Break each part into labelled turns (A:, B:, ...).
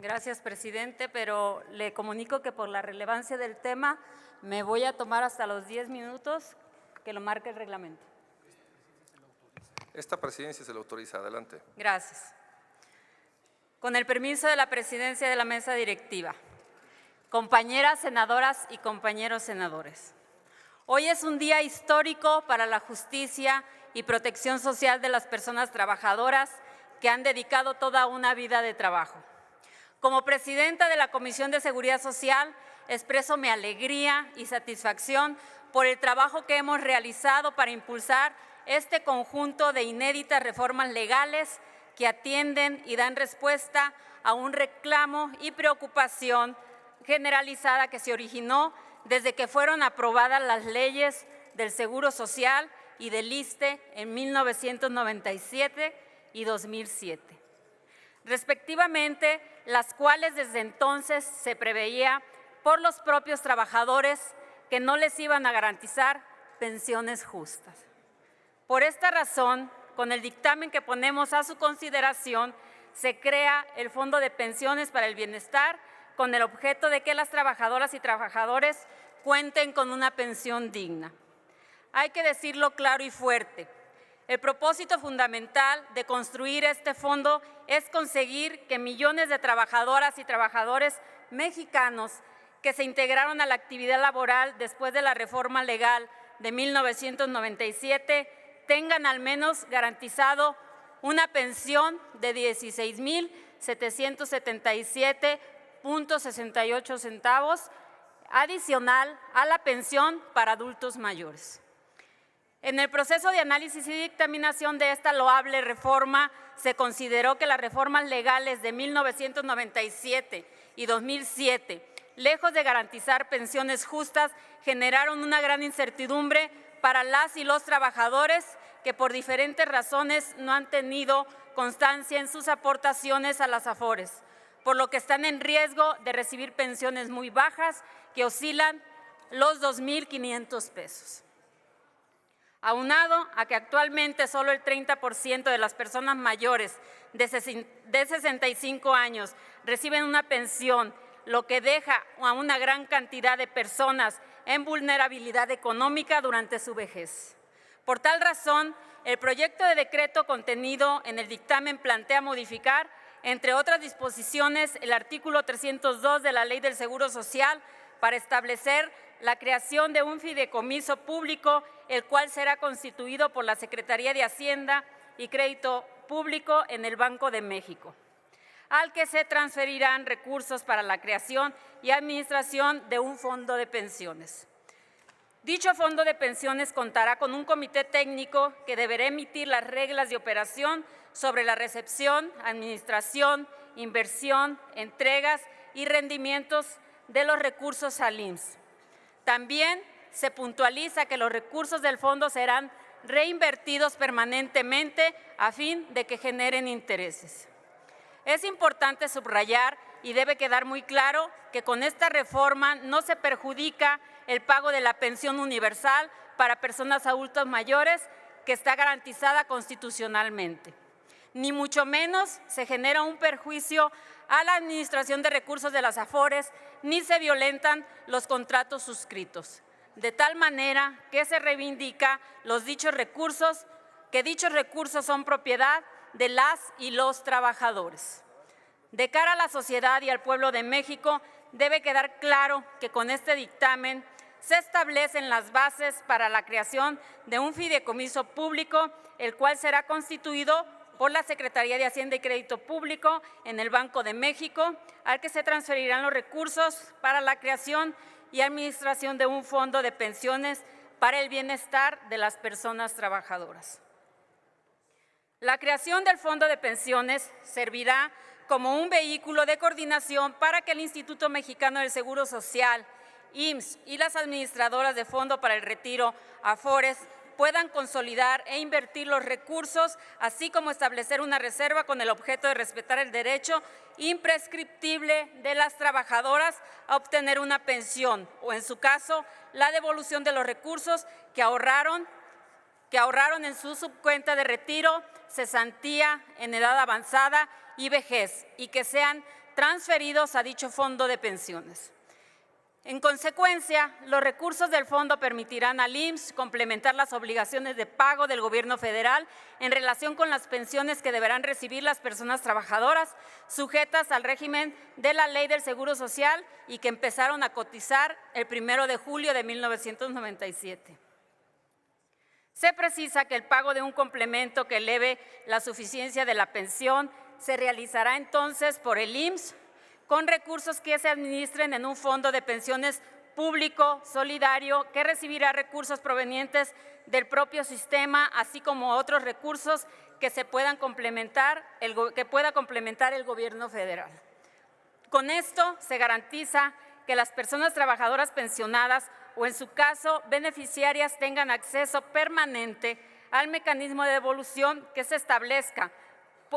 A: Gracias, presidente, pero le comunico que por la relevancia del tema me voy a tomar hasta los 10 minutos que lo marca el reglamento.
B: Esta presidencia se le autoriza. Adelante.
A: Gracias. Con el permiso de la presidencia de la mesa directiva, compañeras senadoras y compañeros senadores, hoy es un día histórico para la justicia y protección social de las personas trabajadoras que han dedicado toda una vida de trabajo. Como presidenta de la Comisión de Seguridad Social, expreso mi alegría y satisfacción por el trabajo que hemos realizado para impulsar este conjunto de inéditas reformas legales que atienden y dan respuesta a un reclamo y preocupación generalizada que se originó desde que fueron aprobadas las leyes del Seguro Social y del ISSSTE en 1997 y 2007. Respectivamente, las cuales desde entonces se preveía por los propios trabajadores que no les iban a garantizar pensiones justas. Por esta razón, con el dictamen que ponemos a su consideración, se crea el Fondo de Pensiones para el Bienestar con el objeto de que las trabajadoras y trabajadores cuenten con una pensión digna. Hay que decirlo claro y fuerte. El propósito fundamental de construir este fondo es conseguir que millones de trabajadoras y trabajadores mexicanos que se integraron a la actividad laboral después de la reforma legal de 1997 tengan al menos garantizado una pensión de 16,777,68 centavos adicional a la pensión para adultos mayores. En el proceso de análisis y dictaminación de esta loable reforma, se consideró que las reformas legales de 1997 y 2007, lejos de garantizar pensiones justas, generaron una gran incertidumbre para las y los trabajadores que por diferentes razones no han tenido constancia en sus aportaciones a las AFORES, por lo que están en riesgo de recibir pensiones muy bajas que oscilan los 2,500 pesos. Aunado a que actualmente solo el 30% de las personas mayores de 65 años reciben una pensión, lo que deja a una gran cantidad de personas en vulnerabilidad económica durante su vejez. Por tal razón, el proyecto de decreto contenido en el dictamen plantea modificar, entre otras disposiciones, el artículo 302 de la Ley del Seguro Social para establecer la creación de un fideicomiso público, el cual será constituido por la Secretaría de Hacienda y Crédito Público en el Banco de México, al que se transferirán recursos para la creación y administración de un fondo de pensiones. Dicho fondo de pensiones contará con un comité técnico que deberá emitir las reglas de operación sobre la recepción, administración, inversión, entregas y rendimientos de los recursos al IMSS. También se puntualiza que los recursos del fondo serán reinvertidos permanentemente a fin de que generen intereses. Es importante subrayar y debe quedar muy claro que con esta reforma no se perjudica el pago de la pensión universal para personas adultas mayores que está garantizada constitucionalmente. Ni mucho menos se genera un perjuicio a la administración de recursos de las AFORES, ni se violentan los contratos suscritos, de tal manera que se reivindica que dichos recursos son propiedad de las y los trabajadores. De cara a la sociedad y al pueblo de México, debe quedar claro que con este dictamen se establecen las bases para la creación de un fideicomiso público, el cual será constituido por la Secretaría de Hacienda y Crédito Público en el Banco de México, al que se transferirán los recursos para la creación y administración de un fondo de pensiones para el bienestar de las personas trabajadoras. La creación del Fondo de Pensiones servirá como un vehículo de coordinación para que el Instituto Mexicano del Seguro Social, IMSS y las administradoras de Fondo para el Retiro, AFORES, puedan consolidar e invertir los recursos, así como establecer una reserva con el objeto de respetar el derecho imprescriptible de las trabajadoras a obtener una pensión o, en su caso, la devolución de los recursos que ahorraron en su subcuenta de retiro, cesantía en edad avanzada y vejez, y que sean transferidos a dicho fondo de pensiones. En consecuencia, los recursos del fondo permitirán al IMSS complementar las obligaciones de pago del Gobierno federal en relación con las pensiones que deberán recibir las personas trabajadoras sujetas al régimen de la Ley del Seguro Social y que empezaron a cotizar el 1 de julio de 1997. Se precisa que el pago de un complemento que eleve la suficiencia de la pensión se realizará entonces por el IMSS con recursos que se administren en un fondo de pensiones público, solidario, que recibirá recursos provenientes del propio sistema, así como otros recursos que pueda complementar el Gobierno federal. Con esto se garantiza que las personas trabajadoras pensionadas o, en su caso, beneficiarias tengan acceso permanente al mecanismo de devolución que se establezca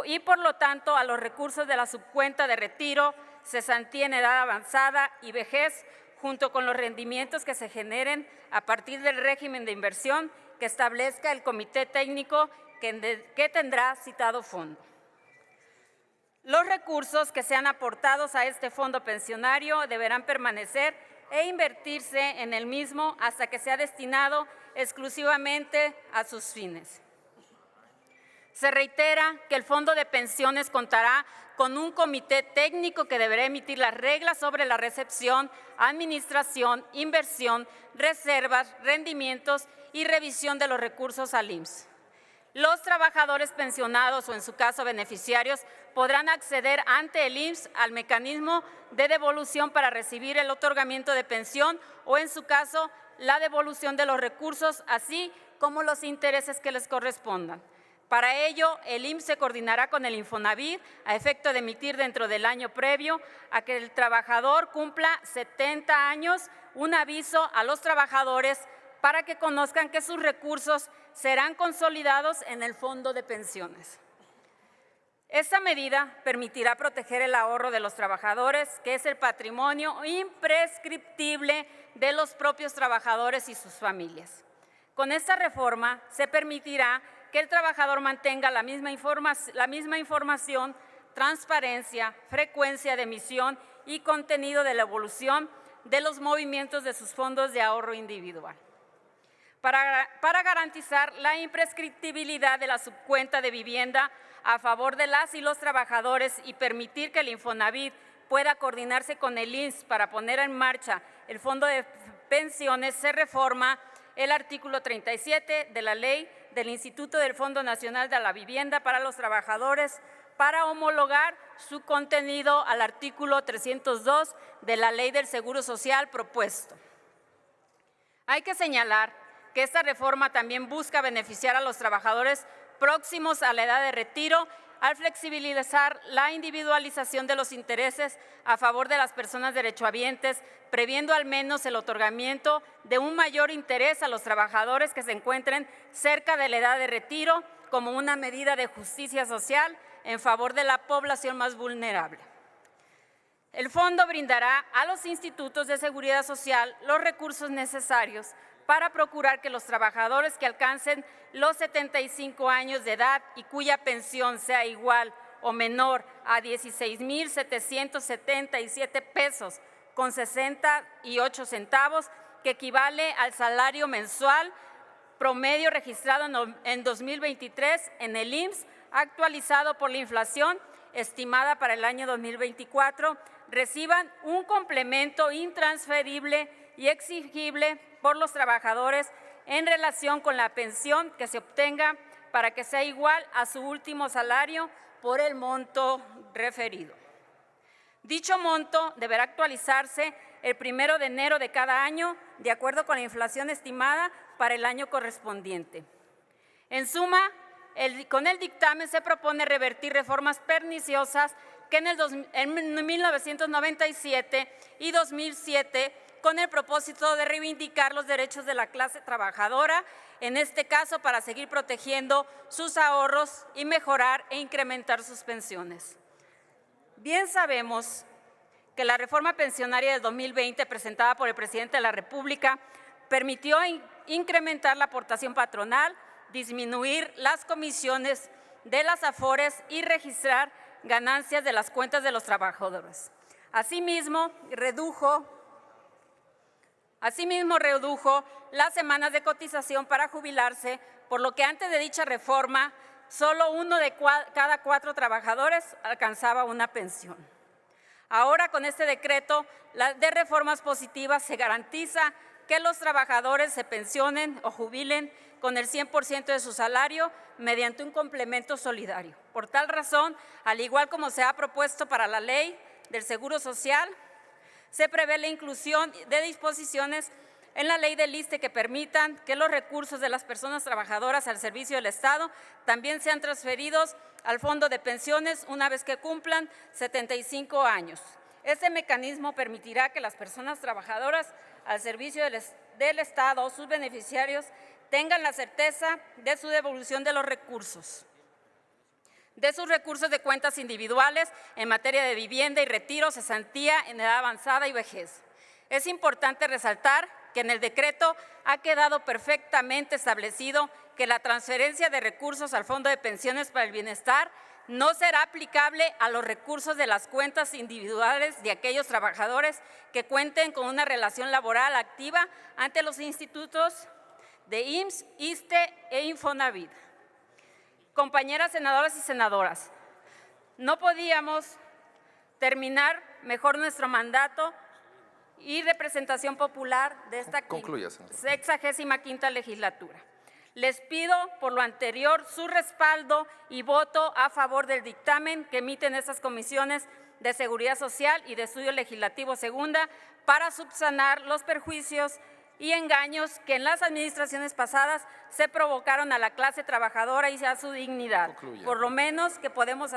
A: y, por lo tanto, a los recursos de la subcuenta de retiro, cesantía en edad avanzada y vejez, junto con los rendimientos que se generen a partir del régimen de inversión que establezca el comité técnico que tendrá citado fondo. Los recursos que sean aportados a este fondo pensionario deberán permanecer e invertirse en el mismo hasta que sea destinado exclusivamente a sus fines. Se reitera que el Fondo de Pensiones contará con un comité técnico que deberá emitir las reglas sobre la recepción, administración, inversión, reservas, rendimientos y revisión de los recursos al IMSS. Los trabajadores pensionados o, en su caso, beneficiarios, podrán acceder ante el IMSS al mecanismo de devolución para recibir el otorgamiento de pensión o, en su caso, la devolución de los recursos, así como los intereses que les correspondan. Para ello, el IMSS se coordinará con el Infonavit a efecto de emitir dentro del año previo a que el trabajador cumpla 70 años un aviso a los trabajadores para que conozcan que sus recursos serán consolidados en el fondo de pensiones. Esta medida permitirá proteger el ahorro de los trabajadores, que es el patrimonio imprescriptible de los propios trabajadores y sus familias. Con esta reforma se permitirá que el trabajador mantenga la misma información, transparencia, frecuencia de emisión y contenido de la evolución de los movimientos de sus fondos de ahorro individual. Para garantizar la imprescriptibilidad de la subcuenta de vivienda a favor de las y los trabajadores y permitir que el Infonavit pueda coordinarse con el IMSS para poner en marcha el fondo de pensiones, se reforma el artículo 37 de la Ley del Instituto del Fondo Nacional de la Vivienda para los Trabajadores para homologar su contenido al artículo 302 de la Ley del Seguro Social propuesto. Hay que señalar que esta reforma también busca beneficiar a los trabajadores próximos a la edad de retiro al flexibilizar la individualización de los intereses a favor de las personas derechohabientes, previendo al menos el otorgamiento de un mayor interés a los trabajadores que se encuentren cerca de la edad de retiro como una medida de justicia social en favor de la población más vulnerable. El fondo brindará a los institutos de seguridad social los recursos necesarios para procurar que los trabajadores que alcancen los 75 años de edad y cuya pensión sea igual o menor a 16,777 pesos con 68 centavos, que equivale al salario mensual promedio registrado en 2023 en el IMSS, actualizado por la inflación estimada para el año 2024, reciban un complemento intransferible y exigible por los trabajadores en relación con la pensión que se obtenga para que sea igual a su último salario por el monto referido. Dicho monto deberá actualizarse el 1 de enero de cada año de acuerdo con la inflación estimada para el año correspondiente. En suma, con el dictamen se propone revertir reformas perniciosas que en 1997 y 2007 con el propósito de reivindicar los derechos de la clase trabajadora, en este caso para seguir protegiendo sus ahorros y mejorar e incrementar sus pensiones. Bien sabemos que la reforma pensionaria del 2020 presentada por el presidente de la República permitió incrementar la aportación patronal, disminuir las comisiones de las AFORES y registrar ganancias de las cuentas de los trabajadores. Asimismo, redujo las semanas de cotización para jubilarse, por lo que antes de dicha reforma, solo uno de cada 4 trabajadores alcanzaba una pensión. Ahora, con este decreto de reformas positivas, se garantiza que los trabajadores se pensionen o jubilen con el 100% de su salario mediante un complemento solidario. Por tal razón, al igual como se ha propuesto para la Ley del Seguro Social, se prevé la inclusión de disposiciones en la Ley del ISSSTE que permitan que los recursos de las personas trabajadoras al servicio del Estado también sean transferidos al Fondo de Pensiones una vez que cumplan 75 años. Este mecanismo permitirá que las personas trabajadoras al servicio del Estado o sus beneficiarios tengan la certeza de su devolución de los recursos, de sus recursos de cuentas individuales en materia de vivienda y retiro, cesantía en edad avanzada y vejez. Es importante resaltar que en el decreto ha quedado perfectamente establecido que la transferencia de recursos al Fondo de Pensiones para el Bienestar no será aplicable a los recursos de las cuentas individuales de aquellos trabajadores que cuenten con una relación laboral activa ante los institutos de IMSS, ISSSTE e Infonavit. Compañeras senadoras y senadoras, no podíamos terminar mejor nuestro mandato y representación popular de esta 65ª legislatura. Les pido, por lo anterior, su respaldo y voto a favor del dictamen que emiten estas comisiones de Seguridad Social y de Estudio Legislativo Segunda para subsanar los perjuicios y engaños que en las administraciones pasadas se provocaron a la clase trabajadora y a su dignidad. Es lo menos que podemos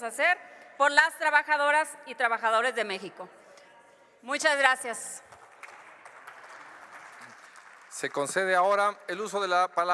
A: hacer por las trabajadoras y trabajadores de México. Muchas gracias.
B: Se concede ahora el uso de la palabra.